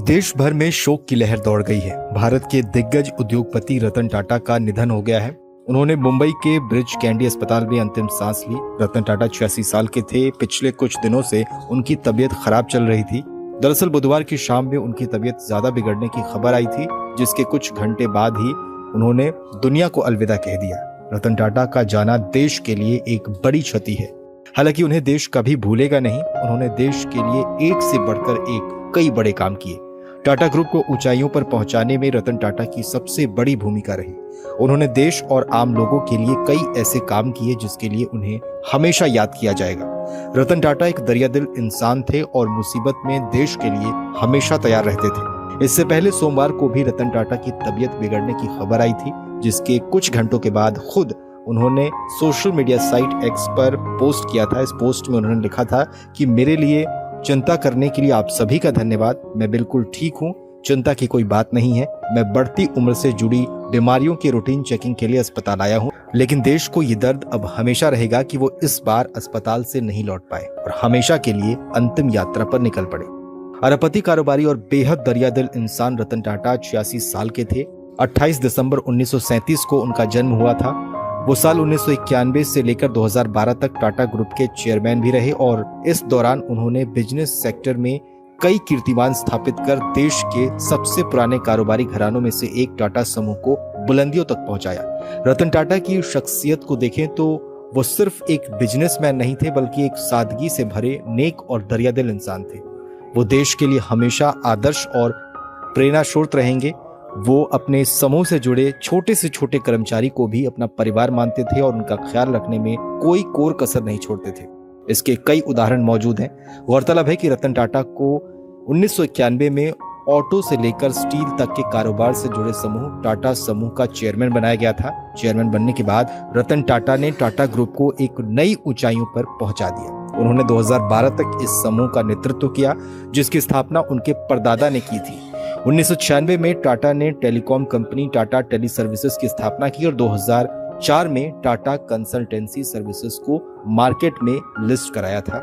देश भर में शोक की लहर दौड़ गई है। भारत के दिग्गज उद्योगपति रतन टाटा का निधन हो गया है। उन्होंने मुंबई के ब्रिज कैंडी अस्पताल में अंतिम सांस ली। रतन टाटा 86 साल के थे। पिछले कुछ दिनों से उनकी तबीयत खराब चल रही थी। दरअसल बुधवार की शाम में उनकी तबीयत ज्यादा बिगड़ने की खबर आई थी, जिसके कुछ घंटे बाद ही उन्होंने दुनिया को अलविदा कह दिया। रतन टाटा का जाना देश के लिए एक बड़ी क्षति है। हालांकि उन्हें देश कभी भूलेगा नहीं। उन्होंने देश के लिए एक से बढ़कर एक कई बड़े काम किए। टाटा ग्रुप को ऊंचाइयों पर पहुंचाने में रतन टाटा की सबसे बड़ी भूमिका रही। उन्होंने देश और आम लोगों के लिए कई ऐसे काम किए जिसके लिए उन्हें हमेशा याद किया जाएगा। रतन टाटा एक दरियादिल इंसान थे और मुसीबत में देश के लिए हमेशा तैयार रहते थे। इससे पहले सोमवार को भी रतन टाटा की तबीयत बिगड़ने की खबर आई थी, जिसके कुछ घंटों के बाद खुद उन्होंने सोशल मीडिया साइट एक्स पर पोस्ट किया था। इस पोस्ट में उन्होंने लिखा था कि मेरे लिए चिंता करने के लिए आप सभी का धन्यवाद। मैं बिल्कुल ठीक हूँ, चिंता की कोई बात नहीं है। मैं बढ़ती उम्र से जुड़ी बीमारियों की रूटीन चेकिंग के लिए अस्पताल आया हूँ, लेकिन देश को ये दर्द अब हमेशा रहेगा कि वो इस बार अस्पताल से नहीं लौट पाए और हमेशा के लिए अंतिम यात्रा पर निकल पड़े। अरबपति कारोबारी और बेहद दरियादिल इंसान रतन टाटा 86 साल के थे। 28 दिसंबर 1937 को उनका जन्म हुआ था। वो साल 1991 से लेकर 2012 तक टाटा ग्रुप के चेयरमैन भी रहे और इस दौरान उन्होंने बिजनेस सेक्टर में कई कीर्तिमान स्थापित कर देश के सबसे पुराने कारोबारी घरानों में से एक टाटा समूह को बुलंदियों तक पहुंचाया। रतन टाटा की शख्सियत को देखें तो वो सिर्फ एक बिजनेसमैन नहीं थे, बल्कि एक सादगी से भरे नेक और दरियादिल इंसान थे। वो देश के लिए हमेशा आदर्श और प्रेरणास्रोत रहेंगे। वो अपने समूह से जुड़े छोटे से छोटे कर्मचारी को भी अपना परिवार मानते थे और उनका ख्याल रखने में कोई कोर कसर नहीं छोड़ते थे। इसके कई उदाहरण मौजूद हैं। गौरतलब है कि रतन टाटा को 1991 में ऑटो से लेकर स्टील तक के कारोबार से जुड़े समूह टाटा समूह का चेयरमैन बनाया गया था। चेयरमैन बनने के बाद रतन टाटा ने टाटा ग्रुप को एक नई ऊंचाइयों पर पहुंचा दिया। उन्होंने 2012 तक इस समूह का नेतृत्व किया, जिसकी स्थापना उनके परदादा ने की थी। 1996 में टाटा ने telecom company Tata tele services की स्थापना की और 2004 में टाटा कंसल्टेंसी सर्विसेज को मार्केट में लिस्ट कराया था।